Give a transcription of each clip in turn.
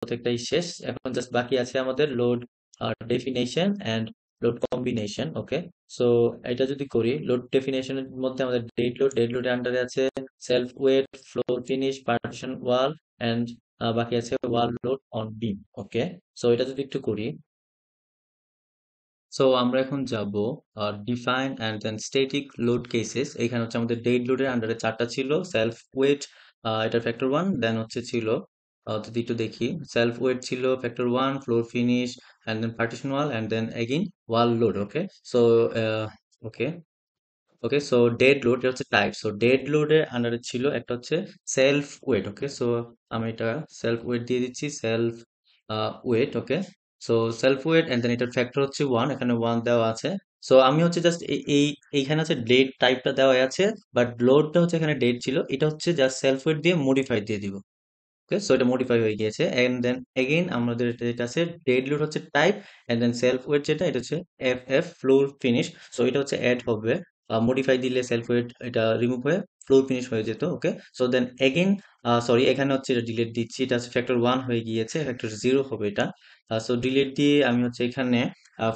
প্রত্যেকটাই শেষ। এখন জাস্ট বাকি আছে আমাদের load definition and load combination. Okay, so এটা যদি করি, লোড ডেফিনেশনের মধ্যে আমাদের ডেড লোডের আন্ডারে আছে self weight, floor finish, partition wall and বাকি আছে wall load on beam. Okay, so এটা যদি একটু করি, সো আমরা এখন যাব define and then static load cases. এখানে হচ্ছে আমাদের ডেড লোডের আন্ডারে চারটা ছিল। সেলফ ওয়েট, এটা ফ্যাক্টর ওয়ান, দেন হচ্ছে ছিল যদি একটু দেখি, সেলফ ওয়েট ছিল factor one, floor finish and then partition wall and then again wall load. Okay, so okay okay, so dead load এটা হচ্ছে টাইপ। সো ডেড লোডের আন্ডারে ছিল একটা হচ্ছে সেলফ ওয়েট। ওকে, সো আমি এটা সেলফ ওয়েট দিয়ে দিচ্ছি, self weight. Okay, so self weight and then এটার ফ্যাক্টর হচ্ছে ওয়ান, এখানে ওয়ান দেওয়া আছে। সো আমি হচ্ছে জাস্ট এইখানে হচ্ছে ডেড টাইপটা দেওয়া আছে, বাট লোডটা হচ্ছে এখানে ডেড ছিল, এটা হচ্ছে জাস্ট সেলফ ওয়েট দিয়ে মডিফাই দিয়ে দিব। ওকে, সো এটা মডিফাই হয়ে গিয়েছে এন্ড দেন এগেইন আমাদের যেটা আছে ডেড লোড হচ্ছে type and then self weight যেটা এটা হচ্ছে F F floor finish. So এটা হচ্ছে অ্যাড হবে, মডিফাই দিলে সেলফ ওয়েট এটা রিমুভ হয়ে ফ্লোর ফিনিশ হয়ে যেত। Okay, so then again sorry, এখানে হচ্ছে এটা ডিলিট দিচ্ছি, এটা হচ্ছে ফ্যাক্টর ওয়ান হয়ে গিয়েছে, ফ্যাক্টর জিরো হবে এটা। সো ডিলিট দিয়ে আমি হচ্ছে এখানে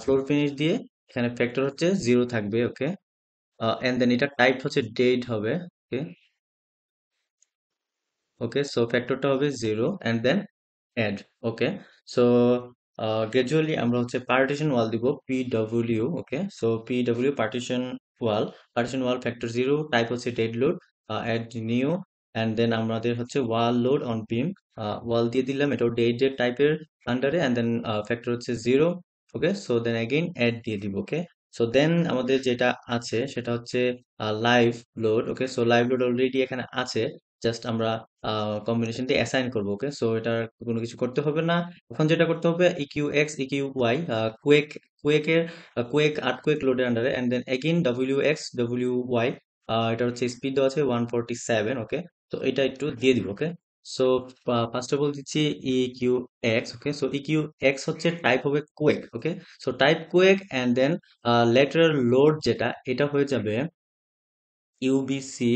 ফ্লোর ফিনিশ দিয়ে এখানে ফ্যাক্টর হচ্ছে জিরো থাকবে। ওকে, এন্ড দেন এটা টাইপ হচ্ছে ডেড হবে। ওকে ওকে, সো ফ্যাক্টরটা হবে zero and then add. Okay, so gradually আমরা হচ্ছে পার্টিশন ওয়াল দিব P W. Okay, so P W partition wall factor zero, type হচ্ছে dead load, add new and then আমাদের হচ্ছে ওয়াল লোড অন বিম, ওয়াল দিয়ে দিলাম, এটাও ডেড টাইপের আন্ডারে অ্যান্ড দেন ফ্যাক্টর হচ্ছে জিরো। ওকে, সো দেন অ্যাগেইন অ্যাড দিয়ে দিব। ওকে, সো দেন আমাদের যেটা আছে সেটা হচ্ছে live load. Okay, so live load already এখানে আছে, জাস্ট আমরা কম্বিনেশন দিয়ে অ্যাসাইন করবো। ওকে, সো এটা কোনো কিছু করতে হবে না। এখন যেটা করতে হবে EQ X EQ Y, quake কুয়েকের কুয়েক আর্ট কুয়েক লোডের আন্ডারে and then again W X W Y, এটা হচ্ছে স্পিড দেওয়া আছে 147। ওকে, তো এটা একটু দিয়ে দিব। Okay, so first of all দিচ্ছি E Q X. Okay, so E Q X হচ্ছে টাইপ হবে quake. Okay, so type quake and then lateral load যেটা এটা হয়ে যাবে ইউবিসি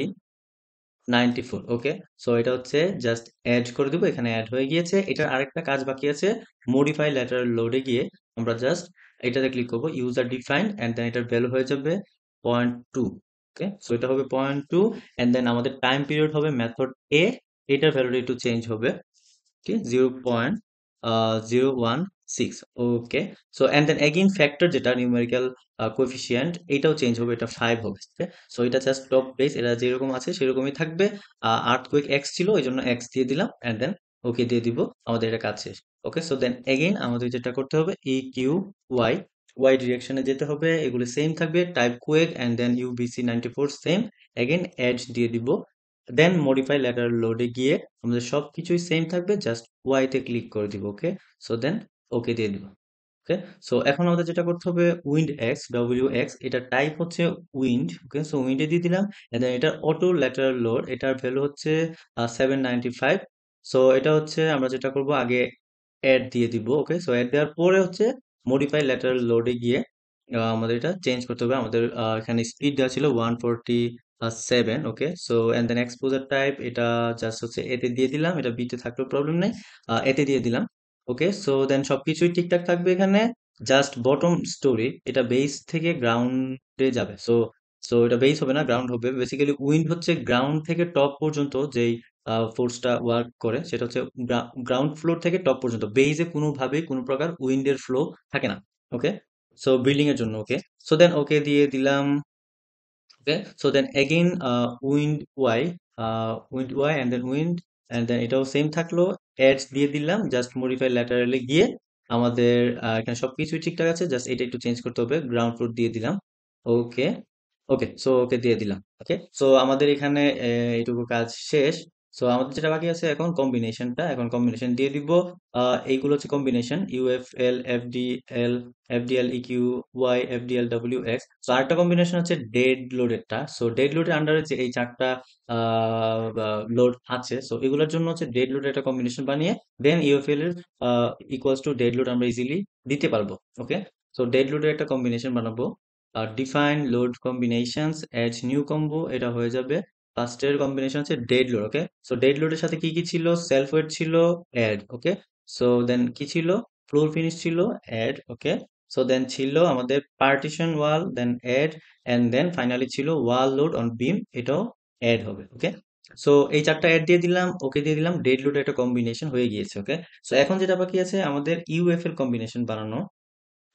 94। ওকে, সো এটা হচ্ছে জাস্ট অ্যাড করে দিব, এখানে অ্যাড হয়ে গিয়েছে। এটার আরেকটা কাজ বাকি আছে, মডিফাই ল্যাটারাল লোডে গিয়ে আমরা জাস্ট এটাতে ক্লিক করব, ইউজার ডিফাইন্ড এন্ড দেন এটার ভ্যালু হয়ে যাবে 0.2। ওকে, সো এটা হবে 0.2 এন্ড দেন আমাদের টাইম পিরিয়ড হবে মেথড এ, এটার ভ্যালুটা একটু চেঞ্জ হবে। Okay, 0.016। Okay, so and then again factor যেটা নিউমেরিক্যাল কোএফিসিয়েন্ট এটাও চেঞ্জ হবে, এটা 5 হবে। সো এটা জাস্ট টপ বেস, এটা যেরকম আছে সেরকমই থাকবে। আর্থকুইক এক্স ছিল ওই জন্য এক্স দিয়ে দিলাম এন্ড দেন ওকে দিয়ে দিব, আমাদের এটা কাজ শেষ। ওকে, সো দেন এগেইন আমাদের যেটা করতে হবে ই কিউ ওয়াই, ওয়াই ডিরেকশনে যেতে হবে, এগুলো সেম থাকবে, type quake and then UBC 94 same, again add দিয়ে দিব, দেন মডিফাই ল্যাটারাল লোডে গিয়ে আমাদের সবকিছুই সেম থাকবে, জাস্ট ওয়াই তে ক্লিক করে দিব। ওকে, সো দেন ওকে দিয়ে দিব। ওকে, সো এখন আমাদের যেটা করতে হবে উইন্ড এক্স ডব্লিউ এক্স, এটা টাইপ হচ্ছে উইন্ড। ওকে, সো উইন্ডে দিয়ে দিলাম and then এটার অটো ল্যাটারাল লোড, এটার ভ্যালু হচ্ছে 795। সো এটা হচ্ছে আমরা যেটা করব আগে অ্যাড দিয়ে দিব। ওকে, সো অ্যাড দেওয়ার পরে হচ্ছে মডিফাই ল্যাটারাল লোডে গিয়ে আমাদের এটা চেঞ্জ করতে হবে। আমাদের এখানে স্পিড দেওয়া ছিল 147। Okay, so and then exposure type এটা জাস্ট হচ্ছে এতে দিয়ে দিলাম, এটা বিতে থাকলেও প্রবলেম নেই, এতে দিয়ে দিলাম। ওকে, সো দেন সবকিছুই ঠিকঠাক থাকবে এখানে, জাস্ট বটম স্টোরি এটা বেস থেকে গ্রাউন্ডে যাবে। সো সো এটা বেস হবে না, গ্রাউন্ড হবে। বেসিক্যালি উইন্ড হচ্ছে গ্রাউন্ড থেকে টপ পর্যন্ত যেই ফোর্সটা ওয়ার্ক করে সেটা হচ্ছে গ্রাউন্ড ফ্লোর থেকে টপ পর্যন্ত, বেইজে কোনোভাবেই কোনো প্রকার উইন্ডের ফ্লো থাকে না। ওকে, সো বিল্ডিং এর জন্য। ওকে, সো দেন ওকে দিয়ে দিলাম। Okay, so then again wind Y and then wind and then এটাও সেম থাকলো, এডস দিয়ে দিলাম, জাস্ট মডিফাই ল্যাটারালে গিয়ে আমাদের এখানে সবকিছুই ঠিকঠাক আছে, জাস্ট এটা একটু চেঞ্জ করতে হবে, গ্রাউন্ড ফ্লোর দিয়ে দিলাম। ওকে ওকে, সো ওকে দিয়ে দিলাম। ওকে, সো আমাদের এখানে এইটুকু কাজ শেষ। সো আমাদের যেটা বাকি আছে এখন কম্বিনেশনটা, এখন কম্বিনেশন দিয়ে দিব। এইগুলো হচ্ছে combination UFL FDL, FDL EQ Y, FDL W X. তো আরেকটা কম্বিনেশন হচ্ছে ডেড লোডেরটা। সো ডেড লোডের আন্ডারে যে এই চারটা লোড আছে, সো এগুলোর জন্য হচ্ছে ডেড লোডের একটা কম্বিনেশন বানিয়ে দেন ইউএফএল এর ইকুয়ালস টু ডেড লোড আমরা ইজিলি দিতে পারবো। ওকে, সো ডেড লোডের একটা কম্বিনেশন বানাবো, define load combinations add new combo, এটা হয়ে যাবে ফার্স্টের কম্বিনেশন হচ্ছে dead load. Okay, so dead লোডের সাথে কি কি ছিল, সেলফ ওয়েট ছিল, অ্যাড। ওকে, সো দেন কি ছিল, ফ্লোর ফিনিশ ছিল, অ্যাড, ওকে। সো দেন ছিল আমাদের partition wall, then add, and then finally ছিল ওয়াল লোড অন বিম, এটাও অ্যাড হবে, ওকে। সো এই চারটা অ্যাড দিয়ে দিলাম, ওকে দিয়ে দিলাম, ডেড লোড একটা কম্বিনেশন হয়ে গিয়েছে, ওকে। সো এখন যেটা বাকি আছে আমাদের ইউএফএল কম্বিনেশন বানানো,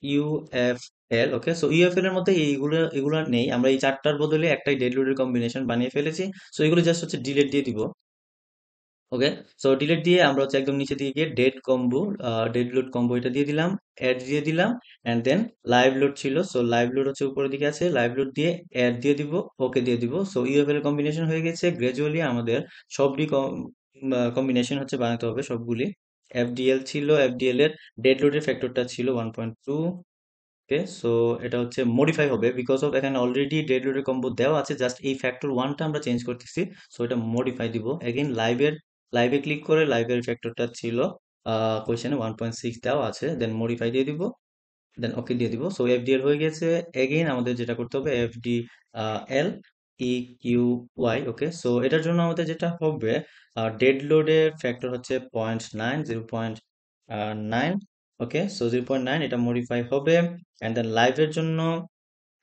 ইউএফএল, ওকে। সো ইউএফএল এর মধ্যে এইগুলো এগুলো নেই, আমরা এই চারটার বদলে একটাই ডেড লোডের কম্বিনেশন বানিয়ে ফেলেছি। সো এগুলো জাস্ট হচ্ছে ডিলিট দিয়ে দিব, ওকে। সো ডিলিট দিয়ে আমরা হচ্ছে একদম নিচে দিয়ে গিয়ে dead combo, dead load combo এটা দিয়ে দিলাম, অ্যাড দিয়ে দিলাম, এন্ড দেন লাইভ লোড ছিল, সো লাইভ লোড হচ্ছে উপরের দিকে আছে, লাইভ লোড দিয়ে অ্যাড দিয়ে দিব, ওকে দিয়ে দিব। সো ইউএফএল এর কম্বিনেশন হয়ে গেছে। গ্রাজুয়ালি আমাদের সবটি কম্বিনেশন হচ্ছে বানাতে হবে সবগুলি। এফডিএল ছিল, এফডিএল এর ডেড লোডের ফ্যাক্টরটা ছিল 1.2, ওকে। সো এটা হচ্ছে মডিফাই হবে বিকজ অফ এখানে অলরেডি ডেড লোডের কম্বো দেওয়া আছে, জাস্ট এই ফ্যাক্টর ওয়ানটা আমরা চেঞ্জ করতেছি। সো এটা মডিফাই দিব এগেইন, লাইভে ক্লিক করে লাইভের ফ্যাক্টরটা ছিল কোয়েশ্চেনে 1.6 দেওয়া আছে, দেন মডিফাই দিয়ে দিব, দেন ওকে দিয়ে দিব। সো এফডিএল হয়ে গেছে। এগেইন আমাদের যেটা করতে হবে এফডি এল ই কিউ ওয়াই, ওকে। সো এটার জন্য আমাদের যেটা হবে, ডেড লোডের ফ্যাক্টর হচ্ছে 0.9, 0.9, ওকে। সো 0.9 এটা মডিফাই হবে। অ্যান্ড দেন লাইভের জন্য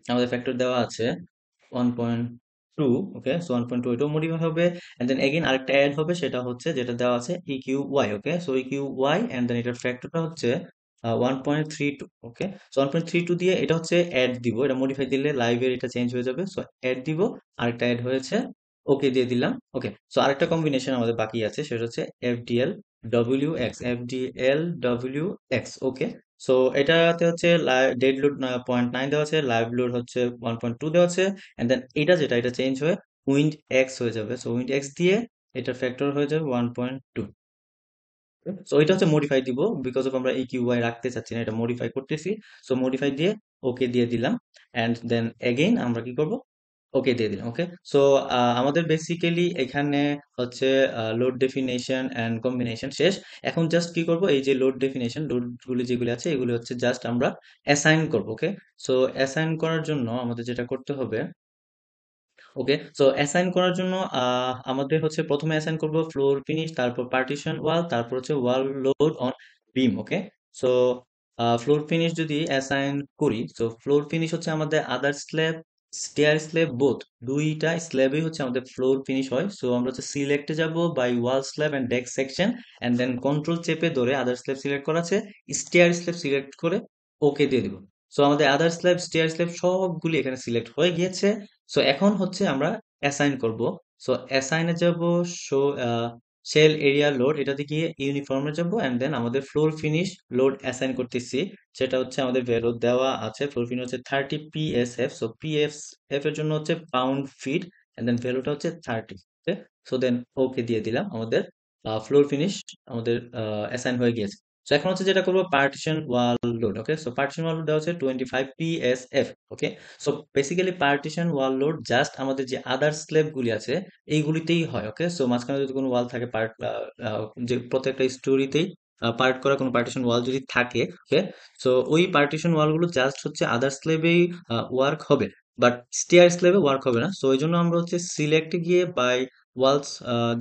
আমাদের ফ্যাক্টর দেওয়া আছে 1.2, ওকে। সো 1.2 এটাও মডিফাই হবে। এন্ড দেন এগেইন আরেকটা অ্যাড হবে, সেটা হচ্ছে যেটা দেওয়া আছে EQ Y, okay. So EQ Y and then এটার ফ্যাক্টরটা হচ্ছে 1.32, ওকে। সো 1.32 দিয়ে এটা হচ্ছে অ্যাড দিব, এটা মডিফাই দিলে লাইভের এটা চেঞ্জ হয়ে যাবে। সো অ্যাড দিব, আরেকটা অ্যাড হয়েছে, ওকে দিয়ে দিলাম, ওকে। সো আরেকটা কম্বিনেশন আমাদের বাকি আছে, সেটা হচ্ছে FDL W x, FDL W x, okay. So এটাতে হচ্ছে ডেড লোড 0.9 দেওয়া আছে, লাইভ লোড হচ্ছে 1.2 দেওয়া আছে, এন্ড দেন এটা যেটা এটা চেঞ্জ হয়ে উইন্ড এক্স হয়ে যাবে। সো উইন্ড এক্স দিয়ে এটা ফ্যাক্টর হয়ে যাবে 1.2। সো এটা হচ্ছে মডিফাই দিব বিকজ অফ আমরা এই কিউ ওয়াই রাখতে চাচ্ছি না, এটা মডিফাই করতেছি। সো মডিফাই দিয়ে ওকে দিয়ে দিলাম, এন্ড দেন এগেইন আমরা কি করব, ওকে দিয়ে দিলাম, ওকে। সো আমাদের বেসিক্যালি এখানে হচ্ছে লোড ডেফিনেশন এন্ড কম্বিনেশন শেষ। এখন জাস্ট কি করব, এই যে লোড ডেফিনেশন লোড গুলি যেগুলি আছে এগুলি হচ্ছে জাস্ট আমরা অ্যাসাইন করব, ওকে। সো অ্যাসাইন করার জন্য আমাদের যেটা করতে হবে, ওকে। সো অ্যাসাইন করার জন্য আমাদের হচ্ছে প্রথমে অ্যাসাইন করব ফ্লোর ফিনিশ, তারপর পার্টিশন ওয়াল, তারপর হচ্ছে wall load on beam, okay. So floor finish যদি অ্যাসাইন করি, সো ফ্লোর ফিনিশ হচ্ছে আমাদের other slab, stair slab, both দুইটা স্ল্যাবই হচ্ছে আমাদের ফ্লোর ফিনিশ হয়। সো আমরা হচ্ছে সিলেক্টে যাব by wall slab and deck section, and then control চেপে ধরে আদার স্ল্যাব সিলেক্ট করা আছে, স্টেয়ার স্ল্যাব সিলেক্ট করে ওকে দিয়ে দিব। সো আমাদের আদার স্ল্যাব, স্টেয়ার স্ল্যাব সবগুলি এখানে সিলেক্ট হয়ে গিয়েছে। সো এখন হচ্ছে আমরা অ্যাসাইন করব। সো অ্যাসাইনে যাব, শো শেল এরিয়া লোড, এটাতে গিয়ে ইউনিফর্মে যাব, এন্ড দেন আমাদের ফ্লোর ফিনিশ লোড অ্যাসাইন করতেছি, সেটা হচ্ছে আমাদের ভ্যালু দেওয়া আছে। ফ্লোর ফিনিশ হচ্ছে 30 পিএসএফ, সো পিএসএফ এর জন্য হচ্ছে পাউন্ড ফিট, এন্ড দেন ভ্যালুটা হচ্ছে 30, ওকে। সো দেন ওকে দিয়ে দিলাম, আমাদের ফ্লোর ফিনিশ আমাদের অ্যাসাইন হয়ে গিয়েছে। সো এখন হচ্ছে যেটা করবো পার্টিশন ওয়াল লোড, ওকে। সো পার্টিশন ওয়াল লোড দেওয়া হচ্ছে 25 পিএসএফ, ওকে। সো বেসিক্যালি পার্টিশন ওয়াল লোড জাস্ট আমাদের যে আদার স্ল্যাব গুলি আছে এইগুলিতেই হয়, ওকে। সো মাঝখানে যদি কোনো ওয়াল থাকে, পার্ট যে প্রত্যেকটা স্টোরিতেই পার্ট করা কোনো পার্টিশন ওয়াল যদি থাকে, ওকে। সো ওই পার্টিশন ওয়াল গুলো জাস্ট হচ্ছে আদার স্ল্যাবেই ওয়ার্ক হবে, বাট স্টেয়ার স্ল্যাবে ওয়ার্ক হবে না। সো এই জন্য আমরা হচ্ছে সিলেক্ট গিয়ে by walls,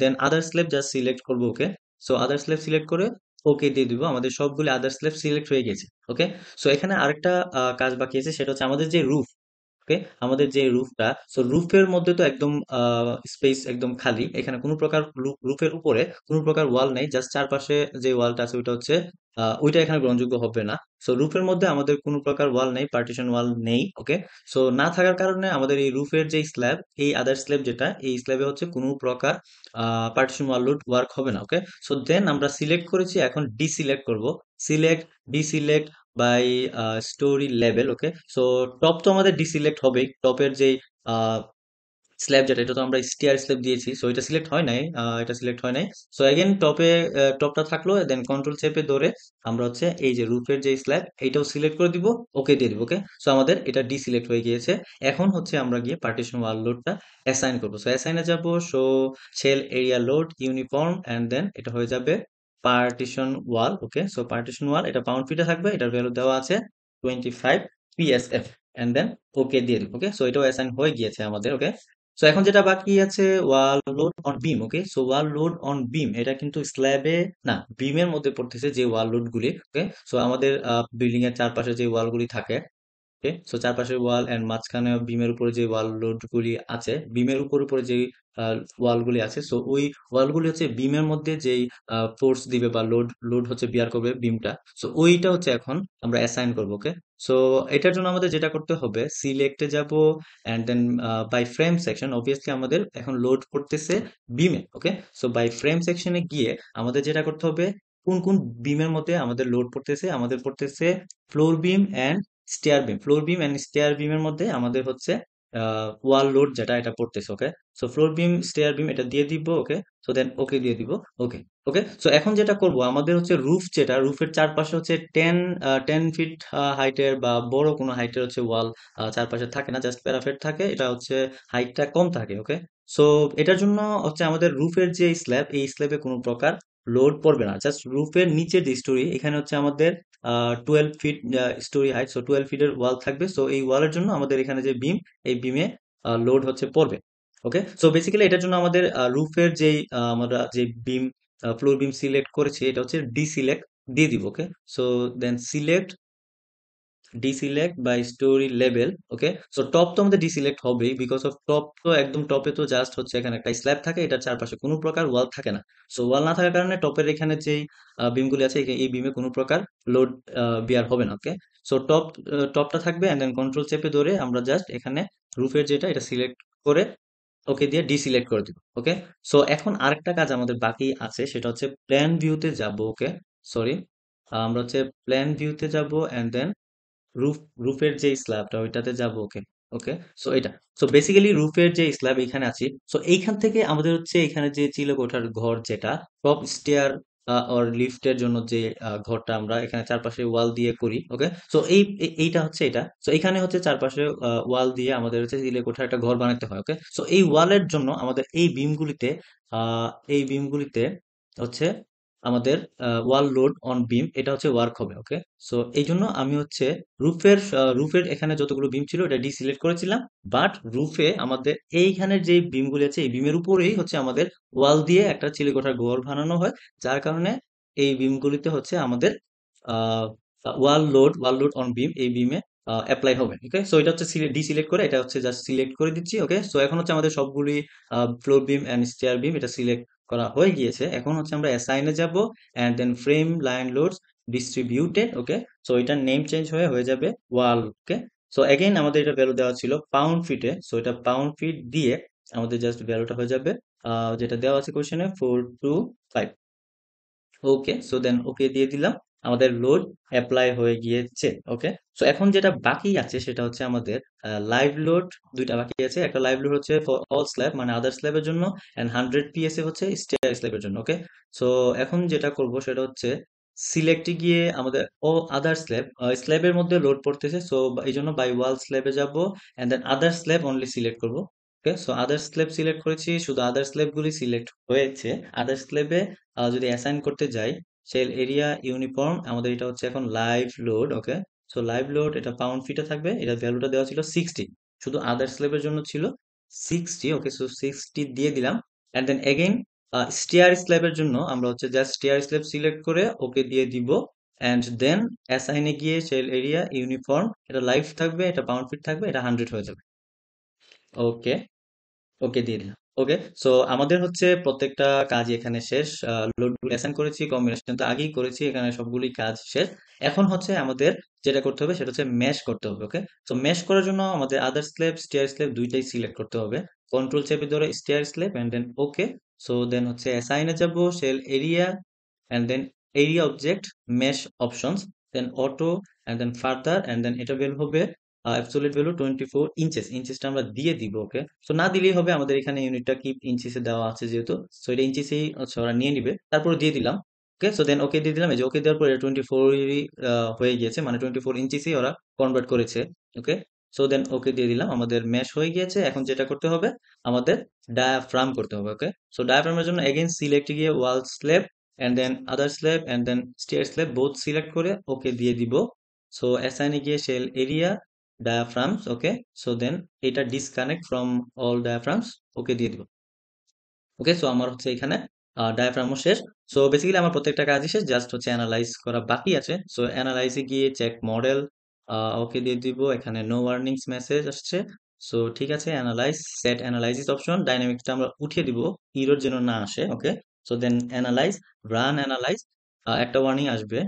then other slab just select করবো, okay. So other slab select করে ওকে দিয়ে দিব, আমাদের সবগুলো আদার স্ল্যাব সিলেক্ট হয়ে গেছে, ওকে। সো এখানে আরেকটা কাজ বাকি আছে, সেটা হচ্ছে আমাদের যে রুফ, ওকে। আমাদের যে রুফটা, সো রুফের মধ্যে তো একদম স্পেস একদম খালি, এখানে কোনো প্রকার রুফের উপরে কোনো প্রকার ওয়াল নেই, জাস্ট চারপাশে যে ওয়ালটা আছে ওইটা হচ্ছে ওইটা এখানে গ্রহণযোগ্য হবে না। সো রুফের মধ্যে আমাদের কোনো প্রকার ওয়াল নেই, পার্টিশন ওয়াল নেই, ওকে। সো না থাকার কারণে আমাদের এই রুফের যে স্ল্যাব, এই আদার স্ল্যাব যেটা, এই স্ল্যাবে হচ্ছে কোনো প্রকার পার্টিশন ওয়াল লোড ওয়ার্ক হবে না, ওকে। সো দেন আমরা সিলেক্ট করেছি, এখন ডিসিলেক্ট করব, select, deselect by storey level, okay. So top তো আমাদের ডিসিলেক্ট হবেই, টপের যে স্ল্যাব যেটা, এটা তো আমরা স্টিয়ার স্ল্যাব দিয়েছি, সো এটা সিলেক্ট হয় নাই, এটা সিলেক্ট হয় নাই। সো এগেন টপটা থাকলো, দেন কন্ট্রোল চেপে ধরে আমরা হচ্ছে এই যে রুফের যে স্ল্যাব এইটাও সিলেক্ট করে দিব, ওকে দিয়ে দিব, ওকে। সো আমাদের এটা ডিসিলেক্ট হয়ে গিয়েছে। এখন হচ্ছে আমরা গিয়ে পার্টিশন ওয়াল লোডটা অ্যাসাইন করবো। সো অ্যাসাইনে যাব, so shell area load uniform, and then এটা হয়ে যাবে partition wall, okay. So partition wall এটা পাউন্ড ফিটে থাকবে, এটার ভ্যালু দেওয়া আছে 25 পিএসএফ, এন্ড দেন ওকে দিয়ে দিব, ওকে। সো এটাও অ্যাসাইন হয়ে গিয়েছে আমাদের, ওকে। সো এখন যেটা বাকি আছে wall load on beam. Okay, so wall load on beam এটা কিন্তু স্ল্যাবে না, বিমের মধ্যে পড়তেছে যে ওয়াল লোড গুলি। ওকে, সো আমাদের বিল্ডিং এর চারপাশে যে ওয়াল গুলি থাকে, ওকে, সো চারপাশের ওয়াল এন্ড মাঝখানে বিমের উপরে যে ওয়াল লোড গুলি আছে, বিমের উপর উপরে যে ওয়াল গুলি আছে, সো ওই ওয়াল গুলি হচ্ছে বিমের মধ্যে যেই ফোর্স দিবে বা লোড লোড হচ্ছে বিয়ার করবে বিমটা, সো ওইটা হচ্ছে এখন আমরা অ্যাসাইন করবো। ওকে, সো এটার জন্য আমাদের যেটা করতে হবে, সিলেক্টে যাব and then by frame section, obviously আমাদের এখন লোড করতেছে বিমে। ওকে, সো বাই ফ্রেম সেকশনে গিয়ে আমাদের যেটা করতে হবে, কোন কোন বিমের মধ্যে আমাদের লোড পড়তেছে, আমাদের পড়তেছে floor beam and stair beam. Floor beam and stair বিমের মধ্যে আমাদের হচ্ছে ওয়াল লোড যেটা এটা পড়তেছে। Okay, so floor beam stair beam এটা দিয়ে দিব। ওকে, সো দেন ওকে দিয়ে দিব। ওকে, ওকে, সো এখন যেটা করব, আমাদের হচ্ছে রুফ, যেটা রুফের চারপাশে হচ্ছে 10 ফিট হাইটের বা বড় কোনো হাইটের হচ্ছে ওয়াল চারপাশে থাকে না, জাস্ট প্যারাফেট থাকে, এটা হচ্ছে হাইটটা কম থাকে। ওকে, সো এটার জন্য হচ্ছে আমাদের রুফের যে স্ল্যাব, এই স্ল্যাবে কোনো প্রকার লোড পড়বে না, জাস্ট রুফের নিচের যে স্টোরি, এখানে হচ্ছে আমাদের 12 ফিট স্টোরি হাইট, সো 12 ফিটের ওয়াল থাকবে। সো এই ওয়ালের জন্য আমাদের এখানে যে বিম, এই বিমে লোড হচ্ছে পড়বে। ওকে, সো বেসিক্যালি এটার জন্য আমাদের রুফের যেই আমরা যে বিম ফ্লোর বিম সিলেক্ট করেছি, এটা হচ্ছে ডিসিলেক্ট দিয়ে দিব। Okay, so then select deselect by storey level. Okay, so top তো আমাদের ডিসিলেক্ট হবেই, বিকজ অফ টপ তো একদম টপে তো জাস্ট হচ্ছে এখানে একটা স্ল্যাব থাকে, এটার চারপাশে কোনো প্রকার ওয়াল থাকে না। সো ওয়াল না থাকার কারণে টপের এখানে যেই বিমগুলি আছে, এই বিমে কোনো প্রকার লোড বিয়ার হবে না। ওকে, সো টপটা থাকবে এন্ড দেন কন্ট্রোল চেপে ধরে আমরা জাস্ট এখানে রুফের যেটা এটা সিলেক্ট করে ওকে দিয়ে ডিসিলেক্ট করে দিব। ওকে, সো এখন আরেকটা কাজ আমাদের বাকি আছে, সেটা হচ্ছে প্ল্যান ভিউতে যাব। ওকে, সরি, আমরা হচ্ছে প্ল্যান ভিউতে যাব এন্ড দেন রুফ রুফের যে স্ল্যাবটা ওইটাতে যাব। ওকে, ওকে, সো এটা, সো বেসিক্যালি রুফের যে স্ল্যাব এখানে আছি, সো এইখান থেকে আমাদের হচ্ছে এখানে যে চিলে কোঠার ঘর, যেটা টপ স্টেয়ার অর লিফটের জন্য যে ঘরটা আমরা এখানে চারপাশে ওয়াল দিয়ে করি। ওকে, সো এইটা হচ্ছে এটা, সো এখানে হচ্ছে চারপাশে ওয়াল দিয়ে আমাদের হচ্ছে চিলে কোঠার একটা ঘর বানাতে হয়। ওকে, সো এই ওয়ালের জন্য আমাদের আহ এই বিমগুলিতে হচ্ছে আমাদের ওয়াল লোড অন বিম এটা হচ্ছে ওয়ার্ক হবে। ওকে, সো এই জন্য আমি হচ্ছে রুফের এখানে যতগুলো বিম ছিল এটা ডিসিলেক্ট করেছিলাম, বাট রুফে আমাদের এইখানের যে বিমগুলি আছে, এই বিমের উপরেই হচ্ছে আমাদের ওয়াল দিয়ে একটা চিলেকোঠার ঘর বানানো হয়, যার কারণে এই বিমগুলিতে হচ্ছে আমাদের ওয়াল লোড অন বিম এই বিমে অ্যাপ্লাই হবে। ওকে, সো এটা হচ্ছে ডিসিলেক্ট করে, এটা হচ্ছে জাস্ট সিলেক্ট করে দিচ্ছি। ওকে, সো এখন হচ্ছে আমাদের সবগুলি floor beam and stair beam এটা সিলেক্ট করা হয়ে গিয়েছে। এখন হচ্ছে আমরা অ্যাসাইনে যাব and then frame line loads distributed. Okay, so এটার নেম চেঞ্জ হয়ে যাবে ওয়াল। ওকে, সো এগেইন আমাদের এটা ভ্যালু দেওয়া ছিল পাউন্ড ফিটে, সো এটা পাউন্ড ফিট দিয়ে আমাদের জাস্ট ভ্যালুটা হয়ে যাবে যেটা দেওয়া আছে কোশ্চেনে 425। ওকে, সো দেন ওকে দিয়ে দিলাম, আমাদের লোড অ্যাপ্লাই হয়ে গিয়েছে। ওকে, সো এখন যেটা বাকি আছে সেটা হচ্ছে আমাদের লাইভ লোড, দুইটা বাকি আছে, একটা লাইভ লোড হচ্ছে ফর অল স্ল্যাব মানে আদার স্ল্যাবের জন্য, এন্ড 100 PSA হচ্ছে স্টেয়ার স্ল্যাবের জন্য। ওকে, সো এখন যেটা করব সেটা হচ্ছে সিলেক্টে গিয়ে আমাদের ও আদার স্ল্যাবের মধ্যে লোড পড়তেছে, সো এই জন্য বাই ওয়াল স্ল্যাবে যাব and then other slab only select করব। Okay, so other slab select করেছি, শুধু আদার স্ল্যাব গুলি সিলেক্ট হয়েছে। আদার স্ল্যাবে যদি অ্যাসাইন করতে যাই, সেল এরিয়া ইউনিফর্ম, আমাদের এটা হচ্ছে এখন live load. Okay, so live load এটা পাউন্ড ফিটে থাকবে, এটা ভ্যালুটা দেওয়া ছিল 60, শুধু আদার স্ল্যাবের জন্য ছিল 60। ওকে, সো 60 দিয়ে দিলাম এন্ড দেন এগেইন স্টেয়ার স্ল্যাবের জন্য আমরা হচ্ছে জাস্ট স্টেয়ার স্ল্যাব সিলেক্ট করে ওকে দিয়ে দিব এন্ড দেন অ্যাসাইনে গিয়ে সেল এরিয়া ইউনিফর্ম, এটা লাইভ থাকবে, এটা পাউন্ড ফিট থাকবে, এটা 100 হয়ে যাবে। ওকে, ওকে দিয়ে দিলাম। ওকে, সো আমাদের হচ্ছে প্রত্যেকটা কাজই এখানে শেষ, লোড অ্যাসাইন করেছি, কম্বিনেশন তো আগেই করেছি, এখানে সবগুলি কাজ শেষ। এখন হচ্ছে আমাদের যেটা করতে হবে সেটা হচ্ছে মেশ করতে হবে। ওকে, তো মেশ করার জন্য আমাদের আদার স্ল্যাব স্টেয়ার স্ল্যাব দুইটাই সিলেক্ট করতে হবে, কন্ট্রোল চেপে ধরে stair slab and then okay, so then হচ্ছে অ্যাসাইনে যাব, shell area and then area object mesh options, then auto and then further and then এটা বের হবে অ্যাবসলিউট ভ্যালু 24 ইঞ্চেস, ইঞ্চেসটা আমরা দিয়ে দিব। ওকে, সো না দিলেই হবে, আমাদের এখানে ইউনিটটা কি ইঞ্চিসে দেওয়া আছে যেহেতু, সো এটা ইঞ্চিসেই হচ্ছে ওরা নিয়ে নিবে, তারপরে দিয়ে দিলাম। ওকে, সো দেন ওকে দিয়ে দিলাম, এই যে ওকে দেওয়ার পরে 24 হয়ে গিয়েছে, মানে 24 ইঞ্চিসেই ওরা কনভার্ট করেছে। ওকে, সো দেন ওকে দিয়ে দিলাম, আমাদের মেশ হয়ে গিয়েছে। এখন যেটা করতে হবে, আমাদের ডায়াফ্রাম করতে হবে। ওকে, সো ডায়াফ্রামের জন্য এগেইন সিলেক্ট গিয়ে wall slab and then other slab and then stair slab both select করে ওকে দিয়ে দিব। সো অ্যাসাইনে গিয়ে shell area diaphragms, okay. So then এটা disconnect from all diaphragms, okay দিয়ে দিব। ওকে, সো আমার হচ্ছে এখানে ডায়াফ্রামও শেষ। সো বেসিক্যালি আমার প্রত্যেকটা কাজই শেষ, জাস্ট হচ্ছে অ্যানালাইজ করা বাকি আছে। সো অ্যানালাইজে গিয়ে চেক মডেল, ওকে দিয়ে দিব। এখানে নো ওয়ার্নিংস মেসেজ আসছে। সো ঠিক আছে, অ্যানালাইজ, সেট অ্যানালাইসিস অপশন, ডাইনামিক্সটা আমরা উঠিয়ে দিব, ইরর যেন না আসে। Okay, so then analyse, run analyse, একটা ওয়ার্নিং আসবে।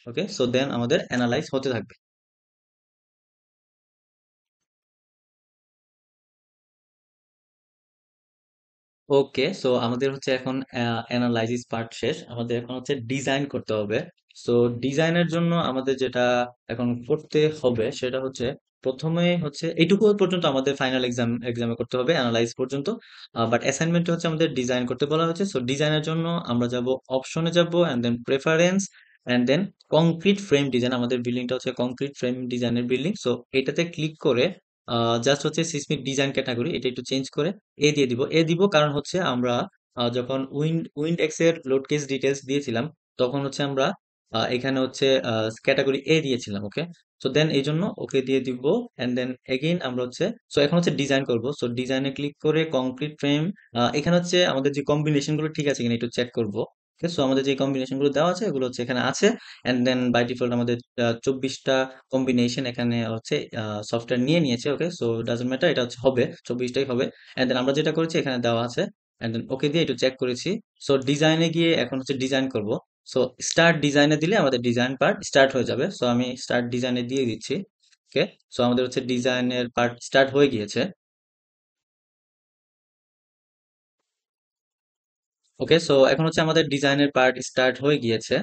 ওকে, সো দেন আমাদের অ্যানালাইজ হতে থাকবে। ওকে, সো আমাদের হচ্ছে এখন অ্যানালাইসিস পার্ট শেষ, আমাদের এখন হচ্ছে ডিজাইন করতে হবে। সো ডিজাইনের জন্য আমাদের যেটা এখন করতে হবে সেটা হচ্ছে, প্রথমে হচ্ছে এইটুকু পর্যন্ত আমাদের ফাইনাল এক্সামে করতে হবে, অ্যানালাইজ পর্যন্ত। বাট অ্যাসাইনমেন্টে হচ্ছে আমাদের ডিজাইন করতে বলা হয়েছে। সো ডিজাইনের জন্য আমরা যাব, অপশনে যাব, and then preference, and then concrete frame design. আমাদের বিল্ডিংটা হচ্ছে কংক্রিট ফ্রেম ডিজাইনের বিল্ডিং। সো এটাতে ক্লিক করে জাস্ট হচ্ছে সিসমিক ডিজাইন ক্যাটাগরি এটা একটু চেঞ্জ করে দিয়ে দিব। দিব কারণ হচ্ছে আমরা যখন উইন্ড এক্স এর লোড কেস ডিটেলস দিয়েছিলাম, তখন হচ্ছে আমরা এখানে হচ্ছে ক্যাটাগরি দিয়েছিলাম। ওকে, সো দেন এই জন্য ওকে দিয়ে দিব। এন্ড দেন এগেইন আমরা হচ্ছে, সো এখন হচ্ছে ডিজাইন করব। সো ডিজাইনে ক্লিক করে কংক্রিট ফ্রেম, এখানে হচ্ছে আমাদের যে কম্বিনেশন গুলো ঠিক আছে কিনা একটু চেক করব। ওকে, সো আমাদের যে কম্বিনেশন গুলো দেওয়া আছে এগুলো হচ্ছে এখানে আছে। এন্ড দেন বাই ডিফল্ট আমাদের 24টা কম্বিনেশন এখানে হচ্ছে সফটওয়্যার নিয়ে নিয়েছে। ওকে, সো ডাজন্ট ম্যাটার, এটা হচ্ছে হবে 24টাই হবে। এন্ড দেন আমরা যেটা করেছি এখানে দেওয়া আছে, এন্ড দেন ওকে দিয়ে একটু চেক করেছি। সো ডিজাইনে গিয়ে এখন হচ্ছে ডিজাইন করব। সো স্টার্ট ডিজাইনে দিলে আমাদের ডিজাইন পার্ট স্টার্ট হয়ে যাবে। সো আমি স্টার্ট ডিজাইনে দিয়ে দিচ্ছি। ওকে, সো আমাদের হচ্ছে ডিজাইনের পার্ট স্টার্ট হয়ে গিয়েছে। ওকে, সো এখন হচ্ছে আমাদের ডিজাইনের পার্ট স্টার্ট হয়ে গিয়েছে।